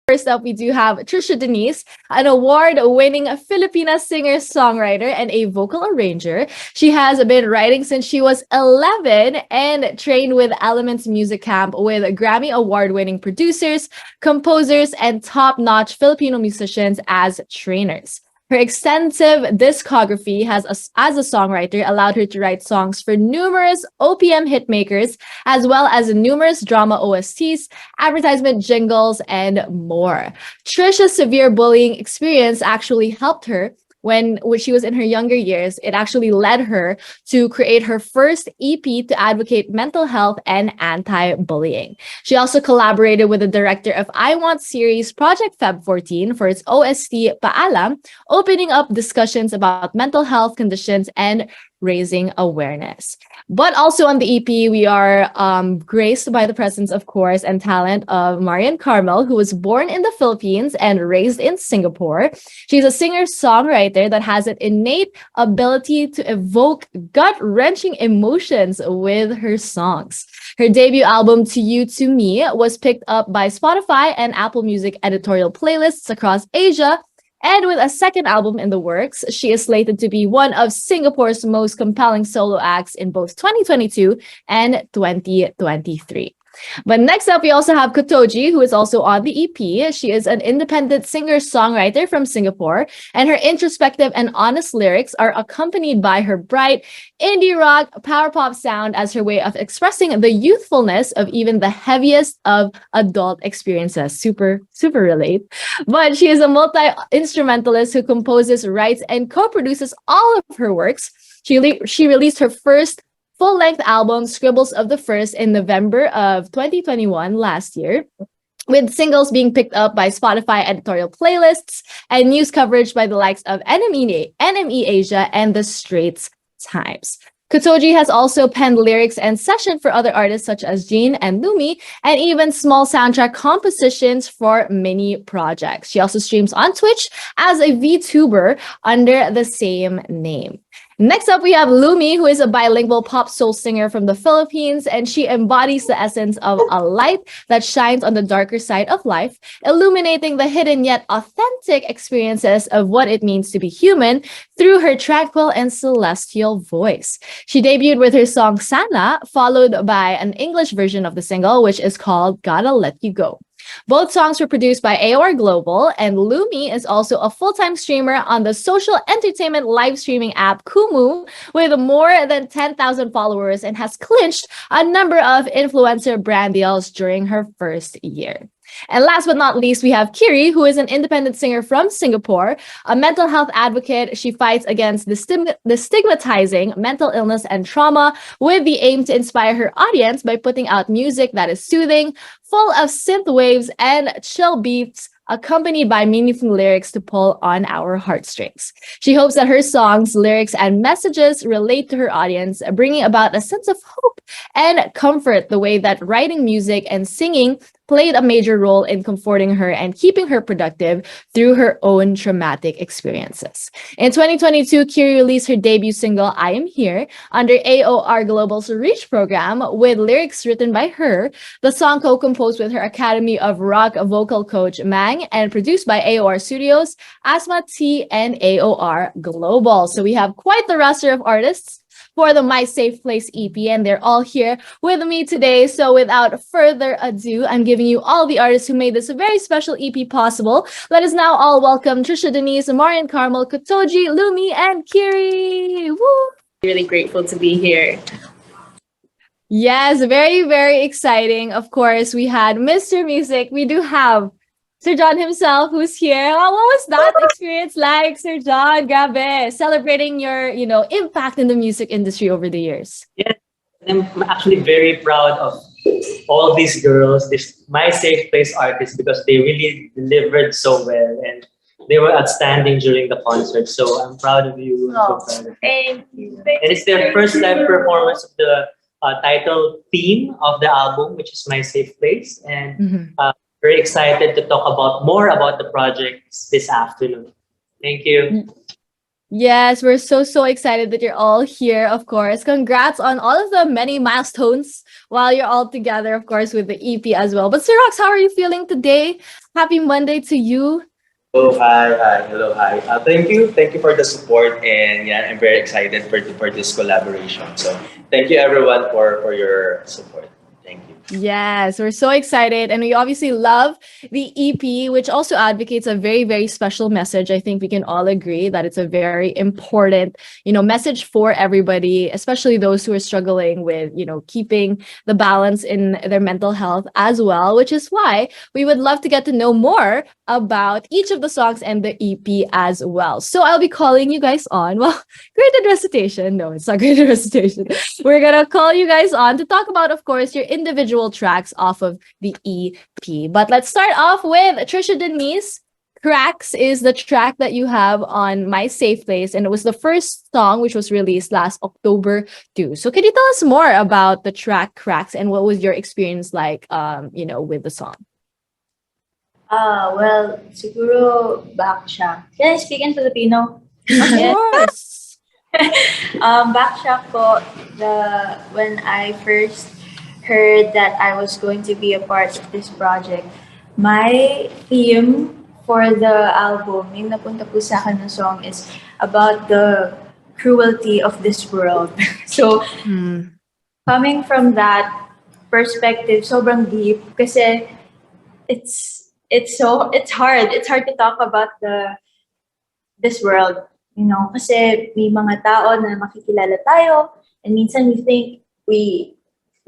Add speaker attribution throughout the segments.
Speaker 1: First up, we do have Trisha Denise, an award-winning Filipina singer-songwriter and a vocal arranger. She has been writing since she was 11 and trained with Elements Music Camp with Grammy Award-winning producers, composers, and top-notch Filipino musicians as trainers. Her extensive discography as a songwriter allowed her to write songs for numerous OPM hitmakers, as well as numerous drama OSTs, advertisement jingles, and more. Trisha's severe bullying experience actually helped her when she was in her younger years. It actually led her to create her first EP to advocate mental health and anti-bullying. She also collaborated with the director of I Want series Project Feb 14 for its OST Paalam, opening up discussions about mental health conditions and raising awareness. But also on the EP, we are graced by the presence, of course, and talent of Marian Carmel, who was born in the Philippines and raised in Singapore. She's a singer-songwriter that has an innate ability to evoke gut-wrenching emotions with her songs. Her debut album, To You, To Me, was picked up by Spotify and Apple Music editorial playlists across Asia. And with a second album in the works, she is slated to be one of Singapore's most compelling solo acts in both 2022 and 2023. But next up, we also have Kotoji, who is also on the EP. She is an independent singer-songwriter from Singapore, and her introspective and honest lyrics are accompanied by her bright indie rock power pop sound as her way of expressing the youthfulness of even the heaviest of adult experiences. Super relate. But she is a multi-instrumentalist who composes, writes, and co-produces all of her works. She released her first full-length album, Scribbles of the First, in November of 2021 last year, with singles being picked up by Spotify editorial playlists and news coverage by the likes of NME Asia and The Straits Times. Kotoji has also penned lyrics and sessioned for other artists such as Jean and Lumi, and even small soundtrack compositions for mini projects. She also streams on Twitch as a VTuber under the same name. Next up, we have Lumi, who is a bilingual pop soul singer from the Philippines, and she embodies the essence of a light that shines on the darker side of life, illuminating the hidden yet authentic experiences of what it means to be human through her tranquil and celestial voice. She debuted with her song Sana, followed by an English version of the single, which is called Gotta Let You Go. Both songs were produced by AOR Global, and Lumi is also a full-time streamer on the social entertainment live streaming app Kumu with more than 10,000 followers and has clinched a number of influencer brand deals during her first year. And last but not least, we have Kiri, who is an independent singer from Singapore, a mental health advocate. She fights against the stigmatizing mental illness and trauma with the aim to inspire her audience by putting out music that is soothing, full of synth waves and chill beats, accompanied by meaningful lyrics to pull on our heartstrings. She hopes that her songs, lyrics, and messages relate to her audience, bringing about a sense of hope and comfort the way that writing music and singing played a major role in comforting her and keeping her productive through her own traumatic experiences. In 2022, Kiri released her debut single, I Am Here, under AOR Global's Reach program with lyrics written by her. The song co-composed with her Academy of Rock vocal coach, Mang, and produced by AOR Studios, Asma T, and AOR Global. So we have quite the roster of artists for the My Safe Place EP, and they're all here with me today. So without further ado, I'm giving you all the artists who made this a very special EP possible. Let us now all welcome Trisha Denise, Marian Carmel, Kotoji, Lumi, and Kiri. Woo!
Speaker 2: Really grateful to be here.
Speaker 1: Yes, very exciting. Of course, we had Mr. Music. We do have Sir John himself, who's here. What was that experience like, Sir John? Grabe, celebrating your, impact in the music industry over the years.
Speaker 3: Yeah, I'm actually very proud of all these girls, these My Safe Place artists, because they really delivered so well and they were outstanding during the concert. So I'm proud of you.
Speaker 2: Oh,
Speaker 3: so proud of you.
Speaker 2: thank you.
Speaker 3: And it's their first live performance of the title theme of the album, which is My Safe Place. And very excited to talk more about the project this afternoon. Thank you.
Speaker 1: Yes, we're so excited that you're all here, of course. Congrats on all of the many milestones while you're all together, of course, with the EP as well. But Sir Rox, how are you feeling today? Happy Monday to you.
Speaker 4: Hello, hello, hi. Thank you for the support, and yeah, I'm very excited for this collaboration. So thank you everyone for your support. Thank you.
Speaker 1: Yes, we're so excited. And we obviously love the EP, which also advocates a very special message. I think we can all agree that it's a very important, message for everybody, especially those who are struggling with, keeping the balance in their mental health as well, which is why we would love to get to know more about each of the songs and the EP as well. So I'll be calling you guys on. Well, graded recitation. No, it's not graded recitation. We're gonna call you guys on to talk about, of course, your individual tracks off of the EP. But let's start off with Trisha Denise. Cracks is the track that you have on My Safe Place, and it was the first song which was released last October too. So can you tell us more about the track Cracks and what was your experience like with the song?
Speaker 5: Well, siguro back siya. Can I speak in Filipino?
Speaker 1: Of course.
Speaker 5: Back siya ko, when I first heard that I was going to be a part of this project, my theme for the album, yung napunta po sa akin na song, is about the cruelty of this world. So, coming from that perspective, sobrang deep kasi it's hard. It's hard to talk about this world, kasi may mga tao na makikilala tayo, and minsan we think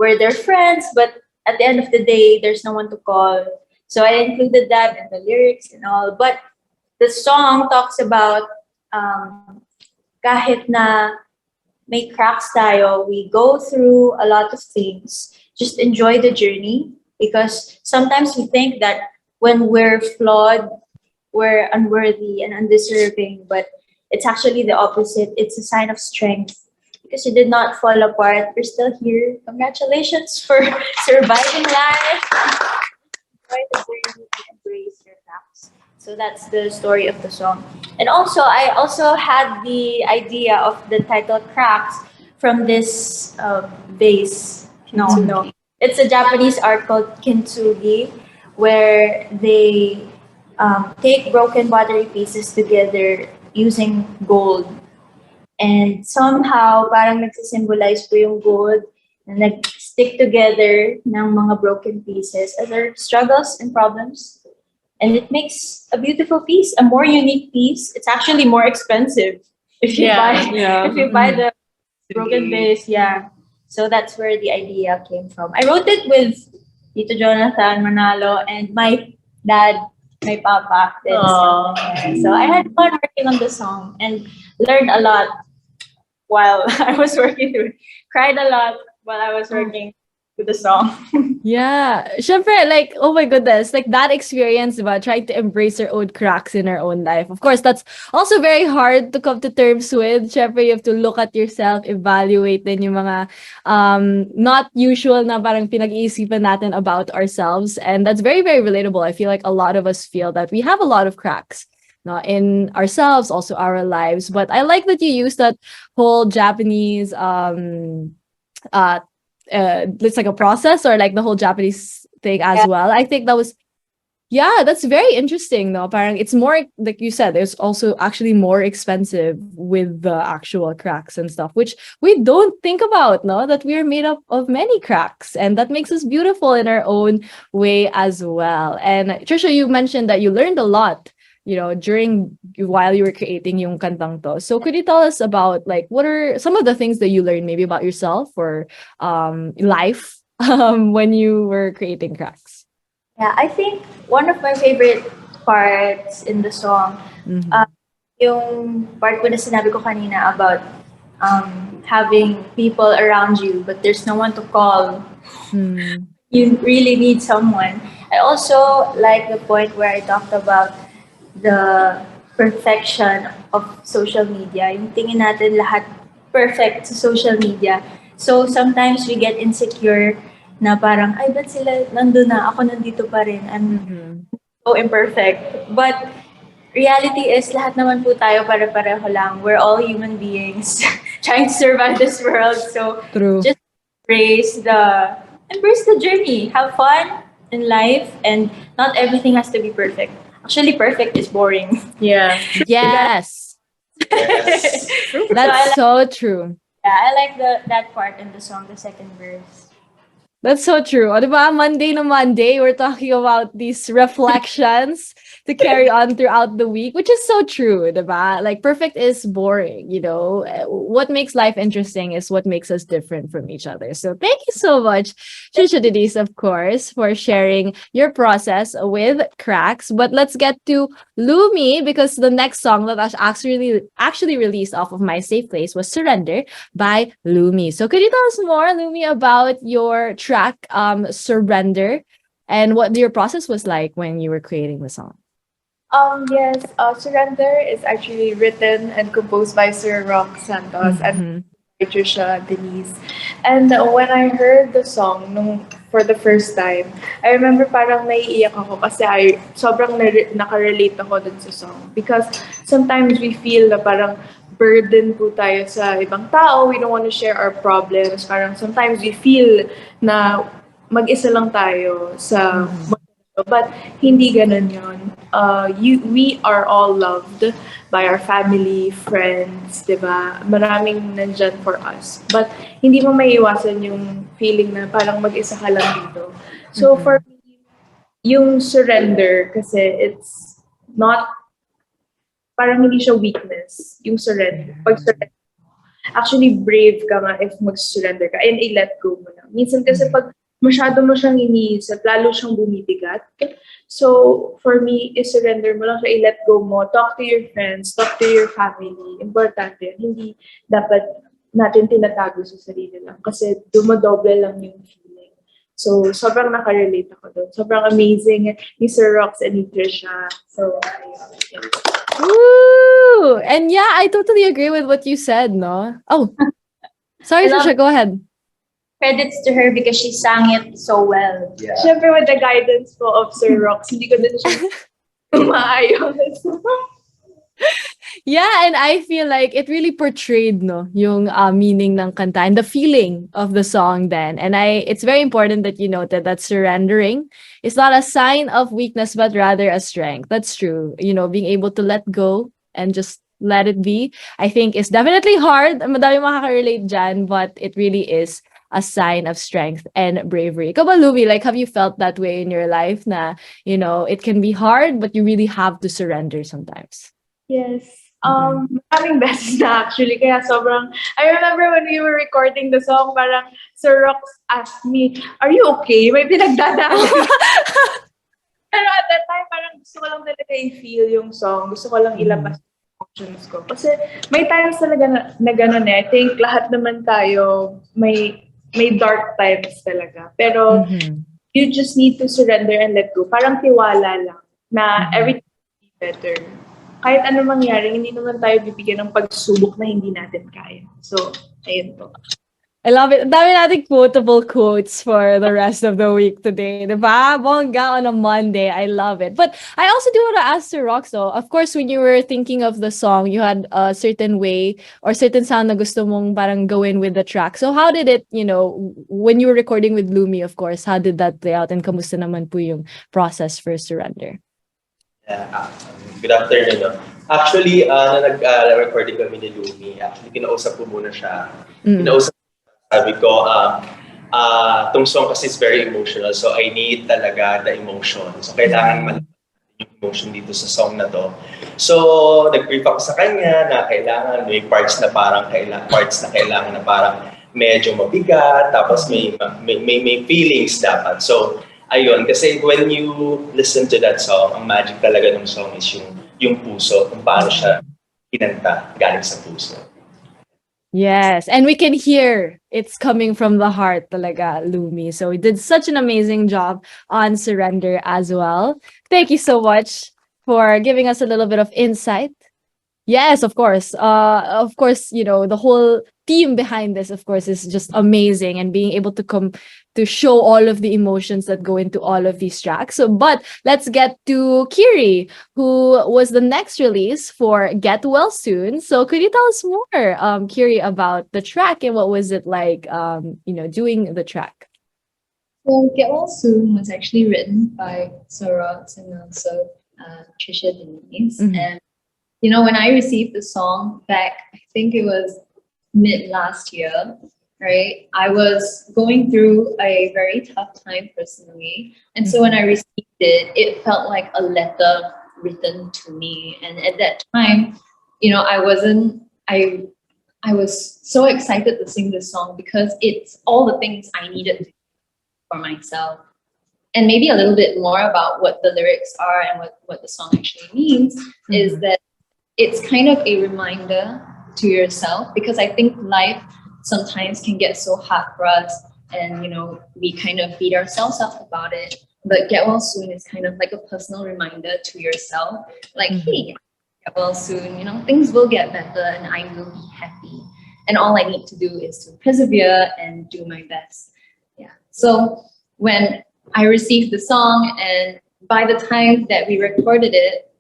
Speaker 5: we're their friends, but at the end of the day, there's no one to call. So I included that in the lyrics and all. But the song talks about kahit na may cracks tayo, we go through a lot of things. Just enjoy the journey, because sometimes we think that when we're flawed, we're unworthy and undeserving, but it's actually the opposite. It's a sign of strength, because you did not fall apart. You're still here. Congratulations for surviving life. Enjoy the journey and embrace your cracks. So that's the story of the song. And also, I also had the idea of the title Cracks from this vase. No. It's a Japanese art called kintsugi, where they take broken pottery pieces together using gold. And somehow, parang nagsisymbolize po yung gold na nag-stick together ng mga broken pieces as our struggles and problems. And it makes a beautiful piece, a more unique piece. It's actually more expensive if you buy the broken vase. Yeah. So that's where the idea came from. I wrote it with Tito Jonathan Manalo and my dad, my papa. So I had fun working on the song and learned a lot while I was working through it. Cried a lot while I was working with the song.
Speaker 1: Yeah. Syempre, like, oh my goodness, like that experience, diba? Trying to embrace your own cracks in our own life. Of course, that's also very hard to come to terms with. Syempre, you have to look at yourself, evaluate din yung mga not usual na parang pinag-iisipan natin about ourselves. And that's very relatable. I feel like a lot of us feel that we have a lot of cracks. No, in ourselves, also our lives. But I like that you use that whole Japanese it's like a process, or like the whole Japanese thing as well. I think that's very interesting though. Parang it's more, like you said, there's also actually more expensive with the actual cracks and stuff, which we don't think about, no, that we are made up of many cracks, and that makes us beautiful in our own way as well. And Trisha, you mentioned that you learned a lot while you were creating yung kantang to. So could you tell us about, like, what are some of the things that you learned maybe about yourself or life when you were creating cracks?
Speaker 5: Yeah, I think one of my favorite parts in the song, yung part ko na sinabi ko kanina about having people around you, but there's no one to call. You really need someone. I also like the point where I talked about the perfection of social media. Yung tingin natin lahat perfect sa social media. So sometimes we get insecure na parang, ay, ba't sila nandun na? Ako nandito pa rin. I'm so imperfect. But reality is lahat naman po tayo pare-pareho lang. We're all human beings trying to survive this world. So
Speaker 1: True.
Speaker 5: just embrace the journey. Have fun in life, and not everything has to be perfect. Actually, perfect is boring.
Speaker 2: Yeah.
Speaker 1: Yes.
Speaker 4: Yes.
Speaker 5: So
Speaker 1: That's so true.
Speaker 5: I like that part in the song, the second verse.
Speaker 1: That's so true. O, diba? Monday na Monday, we're talking about these reflections to carry on throughout the week, which is so true, diba? Like, perfect is boring, you know? What makes life interesting is what makes us different from each other. So, thank you so much, Chuchu Denise, of course, for sharing your process with Cracks. But let's get to Lumi, because the next song that I actually released off of My Safe Place was Surrender by Lumi. So could you tell us more, Lumi, about your track Surrender and what your process was like when you were creating the song?
Speaker 2: Yes, Surrender is actually written and composed by Sir Rock Santos and
Speaker 1: Mhm.
Speaker 2: Patricia Denise. And when I heard the song for the first time, I remember parang naiiyak ako kasi sobrang nakarelate ako dun sa song. Because sometimes we feel na parang burden po tayo sa ibang tao. We don't want to share our problems. Parang sometimes we feel na mag-isa lang tayo sa
Speaker 1: Mhm.
Speaker 2: but hindi ganun yun. We are all loved by our family, friends, di ba? Maraming nandyan for us. But hindi mo maiiwasan yung feeling na parang mag-isa ka lang dito. So for
Speaker 1: Mhm.
Speaker 2: me, yung surrender kasi it's not, parang hindi siya weakness, yung surrender. Pag surrender, actually brave ka nga if mag-surrender ka and i-let go mo na. Minsan kasi
Speaker 1: Mhm.
Speaker 2: pag masyado mo siyang iniisip, lalo siyang bumibigat. So, for me, i-surrender mo lang siya, i-let go mo. Talk to your friends, talk to your family. Importante. Hindi dapat natin tinatago sa sarili lang kasi dumadoble lang yung feeling. So, sobrang nakarelate ako doon. Sobrang amazing ni Sir Rox and ni Trisha. So, ayun.
Speaker 1: Woo! And yeah, I totally agree with what you said, no? Oh, sorry,
Speaker 5: I love
Speaker 1: Trisha, go ahead.
Speaker 5: Credits to her because she sang it so well.
Speaker 4: Yeah.
Speaker 2: Siyempre, with the guidance po of Sir Rox, hindi ko din siya maayos.
Speaker 1: Yeah, and I feel like it really portrayed no yung meaning ng kanta and the feeling of the song then. And it's very important that you noted that surrendering is not a sign of weakness but rather a strength. That's true. You know, being able to let go and just let it be, I think is definitely hard. Madami makaka-relate dyan, but it really is a sign of strength and bravery. Ikaw ba, Louie, like have you felt that way in your life na, you know, it can be hard but you really have to surrender sometimes?
Speaker 2: Yes.
Speaker 1: Mhm.
Speaker 2: Maraming beses na actually. Kaya sobrang, I remember when we were recording the song, parang Sir Rox asked me, are you okay? May pinagdadaanan. Pero at that time, parang gusto ko lang talaga i-feel yung song. Gusto ko lang ilabas yung emotions ko. Kasi may times talaga na ganun eh. I think lahat naman tayo may dark times talaga. Pero
Speaker 1: Mhm.
Speaker 2: you just need to surrender and let go. Parang tiwala lang na
Speaker 1: Mhm.
Speaker 2: everything will be better. Kahit ano mangyari, hindi naman tayo bibigyan ng pagsubok na hindi natin kaya. So, ayun po.
Speaker 1: I love it. Ang dami nating quotable quotes for the rest of the week today. Diba? Bongga on a Monday. I love it. But I also do want to ask Sir Rox, though. Of course, when you were thinking of the song, you had a certain way or certain sound na gusto mong parang gawin with the track. So how did it, you know, when you were recording with Lumi, of course, how did that play out? And kamusta naman po yung process for Surrender?
Speaker 4: Yeah, good afternoon. No? Actually, na nag-recording kami ni Lumi, actually, kinausap ko muna siya.
Speaker 1: Mm.
Speaker 4: Sabi ko, tong song kasi is very emotional, so I need talaga the emotion. So, kailangan malaman yung emotion dito sa song na to. So, nag-brief ako sa kanya na kailangan, may parts na kailangan na parang medyo mabigat, tapos may feelings dapat. So, ayun, kasi when you listen to that song, ang magic talaga ng song is yung puso, kung paano siya kinanta galing sa puso.
Speaker 1: Yes, and we can hear it's coming from the heart talaga, Lumi. So we did such an amazing job on Surrender as well. Thank you so much for giving us a little bit of insight. Yes, of course. Of course, the whole team behind this, of course, is just amazing, and being able to come to show all of the emotions that go into all of these tracks. So, but let's get to Kiri, who was the next release for Get Well Soon. So, could you tell us more, Kiri, about the track and what was it like, doing the track?
Speaker 6: Well, Get Well Soon was actually written by Sorox and also Trisha Denise.
Speaker 1: Mhm.
Speaker 6: And, when I received the song back, I think it was mid last year, right? I was going through a very tough time personally. And so when I received it, it felt like a letter written to me. And at that time, I was so excited to sing this song because it's all the things I needed for myself. And maybe a little bit more about what the lyrics are and what the song actually means is that it's kind of a reminder to yourself, because I think life sometimes can get so hard for us, and we kind of beat ourselves up about it. But Get Well Soon is kind of like a personal reminder to yourself, like, hey, get well soon, things will get better and I will be happy. And all I need to do is to persevere and do my best. Yeah. So when I received the song, and by the time that we recorded it,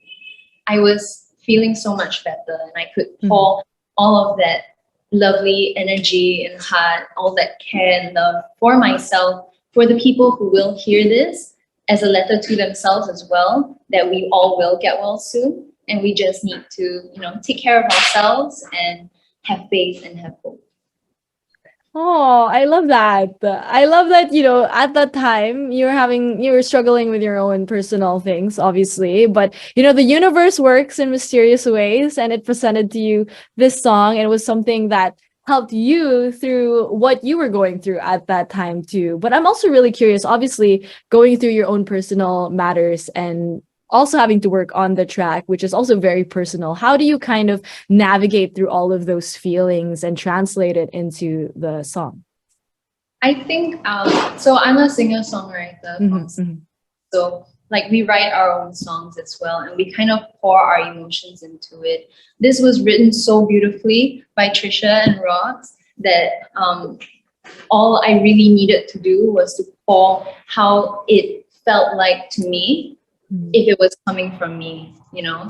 Speaker 6: I was feeling so much better, and I could pour all of that lovely energy and heart, all that care and love for myself, for the people who will hear this, as a letter to themselves as well, that we all will get well soon. And we just need to, take care of ourselves and have faith and have hope.
Speaker 1: Oh, I love that. I love that, at that time you were struggling with your own personal things, obviously, but the universe works in mysterious ways, and it presented to you this song, and it was something that helped you through what you were going through at that time too. But I'm also really curious, obviously, going through your own personal matters and also having to work on the track, which is also very personal. How do you kind of navigate through all of those feelings and translate it into the song?
Speaker 6: I think, so I'm a singer-songwriter. So like we write our own songs as well, and we kind of pour our emotions into it. This was written so beautifully by Trisha and Rox that all I really needed to do was to pour how it felt like to me, if it was coming from me,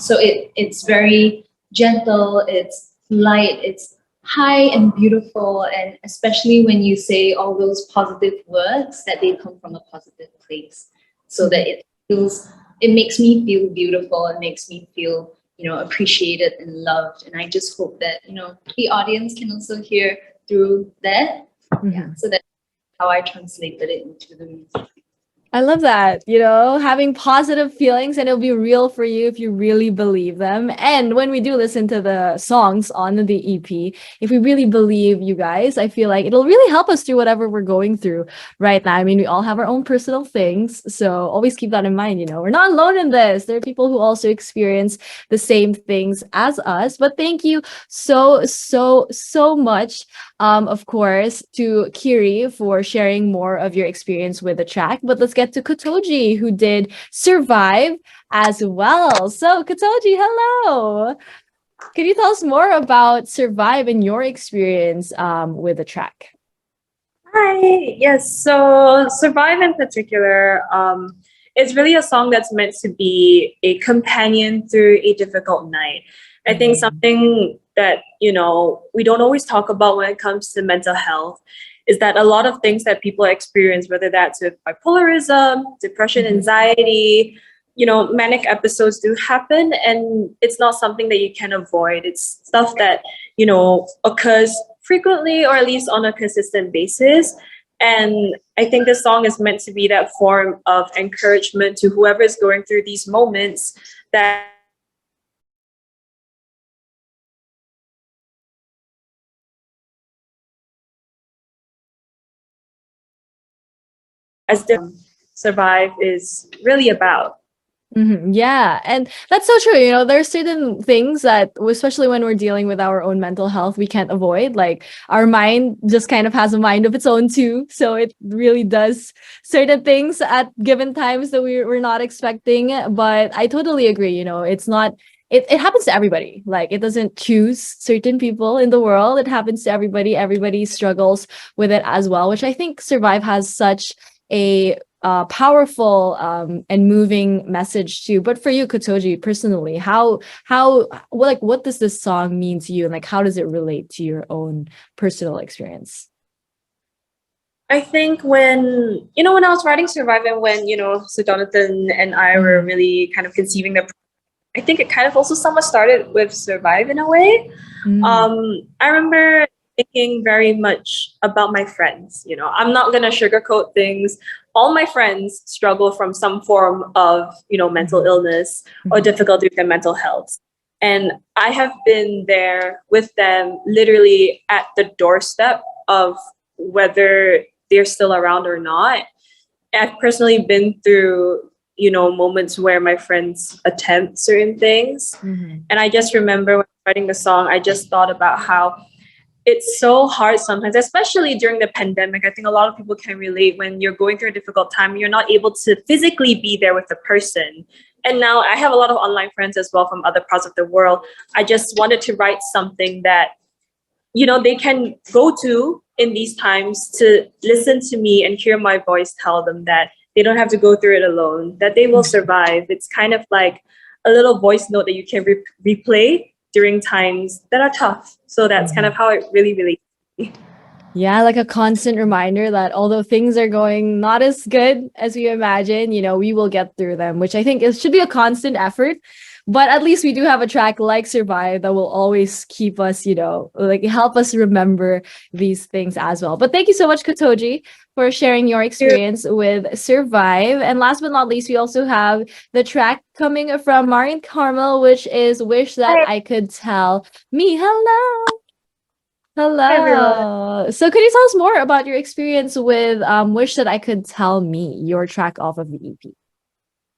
Speaker 6: So it's very gentle, it's light, it's high and beautiful, and especially when you say all those positive words, that they come from a positive place, so that it makes me feel beautiful, it makes me feel appreciated and loved. And I just hope that the audience can also hear through that. Yeah, so that's how I translated it into the music.
Speaker 1: I love that, having positive feelings, and it'll be real for you if you really believe them. And when we do listen to the songs on the EP, if we really believe you guys, I feel like it'll really help us through whatever we're going through right now. I mean, we all have our own personal things, so always keep that in mind. We're not alone in this. There are people who also experience the same things as us. But thank you so, so, so much, of course, to Kiri for sharing more of your experience with the track. But let's get to Kotoji, who did Survive as well. So Kotoji, hello. Can you tell us more about Survive and your experience with the track?
Speaker 7: Hi. Yes. So Survive in particular, it's really a song that's meant to be a companion through a difficult night. I think something that, we don't always talk about when it comes to mental health is that a lot of things that people experience, whether that's with bipolarism, depression, anxiety, manic episodes do happen, and it's not something that you can avoid. It's stuff that, occurs frequently, or at least on a consistent basis. And I think this song is meant to be that form of encouragement to whoever is going through these moments, that as the Survive is really about.
Speaker 1: Yeah, and that's so true. There's certain things that, especially when we're dealing with our own mental health, we can't avoid. Like, our mind just kind of has a mind of its own too, so it really does certain things at given times that we're not expecting. But I totally agree. It's not it happens to everybody. Like, it doesn't choose certain people in the world. It happens to everybody. Everybody struggles with it as well, which I think Survive has such a powerful and moving message too. But for you, Kotoji, personally, what does this song mean to you, and like how does it relate to your own personal experience?
Speaker 7: I think when I was writing Survive, and when Sir Jonathan and I were really kind of conceiving the, I think it kind of also somewhat started with Survive in a way. I remember thinking very much about my friends. I'm not gonna sugarcoat things. All my friends struggle from some form of mental illness or difficulty with their mental health, and I have been there with them, literally at the doorstep of whether they're still around or not. I've personally been through moments where my friends attempt certain things. And I just remember when writing the song, I just thought about how it's so hard sometimes, especially during the pandemic. I think a lot of people can relate when you're going through a difficult time, you're not able to physically be there with the person. And now I have a lot of online friends as well from other parts of the world. I just wanted to write something that they can go to in these times to listen to me and hear my voice tell them that they don't have to go through it alone, that they will survive. It's kind of like a little voice note that you can replay during times that are tough. So that's kind of how it really.
Speaker 1: Yeah, like a constant reminder that although things are going not as good as we imagine, we will get through them, which I think it should be a constant effort. But at least we do have a track like Survive that will always keep us, like help us remember these things as well. But thank you so much, Kotoji, for sharing your experience with Survive. And last but not least, we also have the track coming from Marin Carmel, which is Wish That I Could Tell Me. Hello.
Speaker 8: Everyone.
Speaker 1: So could you tell us more about your experience with Wish That I Could Tell Me, your track off of the EP?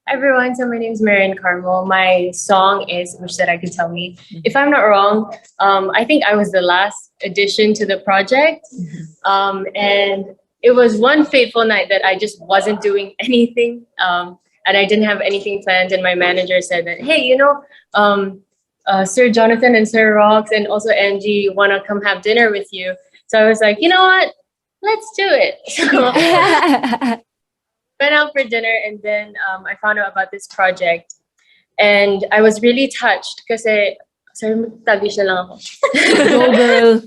Speaker 8: Everyone, so my name is Marian Carmel. My song is Wish That I Could Tell Me. If I'm not wrong, I think I was the last addition to the project. And it was one fateful night that I just wasn't doing anything. And I didn't have anything planned. And my manager said that, hey, Sir Jonathan and Sir Rox and also Angie want to come have dinner with you. So I was like, you know what? Let's do it. So went out for dinner, and then I found out about this project, and I was really touched kasi sorry, taglish na lang ako.
Speaker 1: Go girl.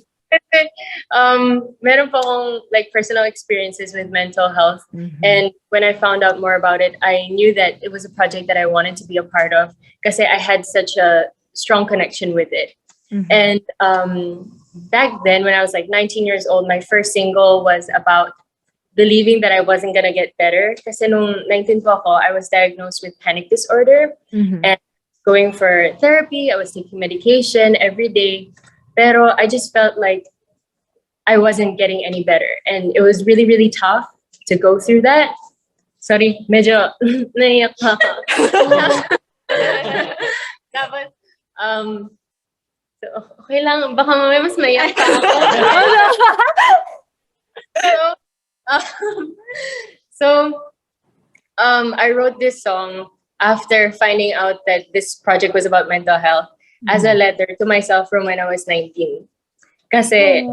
Speaker 8: Meron po akong like personal experiences with mental health, and when I found out more about it, I knew that it was a project that I wanted to be a part of kasi I had such a strong connection with it. And back then, when I was like 19 years old, my first single was about believing that I wasn't gonna get better. Kasi nung 19 po ako, I was diagnosed with panic disorder and going for therapy. I was taking medication every day. Pero I just felt like I wasn't getting any better. And it was really, really tough to go through that. Sorry, medyo naiyak pa ako. Tapos, so, okay lang, baka mamaya mas maiyak pa ako. I wrote this song after finding out that this project was about mental health as a letter to myself from when I was 19. Kasi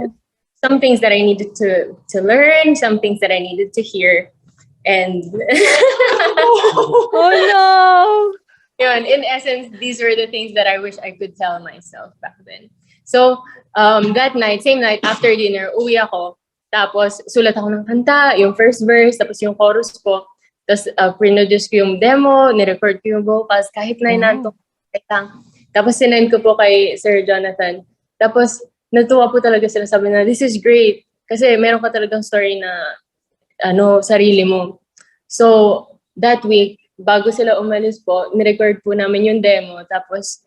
Speaker 8: some things that I needed to learn, some things that I needed to hear, and
Speaker 1: oh no!
Speaker 8: Yun, in essence, these were the things that I wish I could tell myself back then. So that night, same night after dinner, uwi ako. Tapos, sulat ako ng kanta, yung first verse, tapos yung chorus po. Tapos, produce ko yung demo, nirecord ko yung vocals, kahit na inantok. Tapos, sinend ko po kay Sir Jonathan. Tapos, natuwa po talaga sila, sabi na, this is great. Kasi meron ka talagang story na, sarili mo. So, that week, bago sila umalis po, nirecord po namin yung demo. Tapos,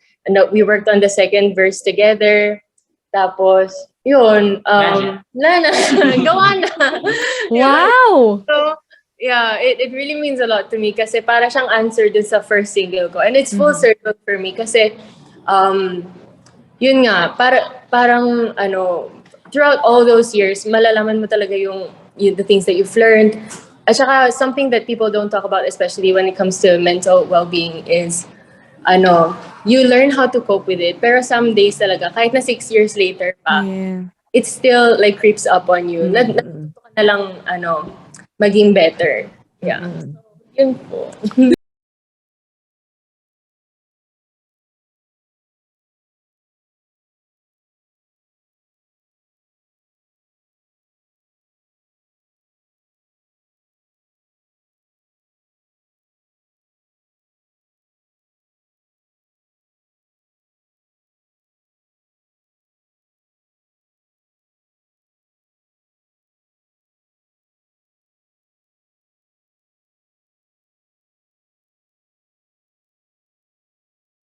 Speaker 8: we worked on the second verse together. Tapos, yun, Lana, gawa na.
Speaker 1: Wow!
Speaker 8: So, yeah, it really means a lot to me kasi para siyang answer dun sa first single ko. And it's full circle for me kasi, yun nga, parang, throughout all those years, malalaman mo talaga the things that you've learned. At saka, something that people don't talk about, especially when it comes to mental well-being, is, you learn how to cope with it. Pero some days talaga, kahit na 6 years later pa,
Speaker 1: Yeah.
Speaker 8: it still like creeps up on you. Natuto ka na lang, maging better. Yeah.
Speaker 1: Mm.
Speaker 8: Yun po.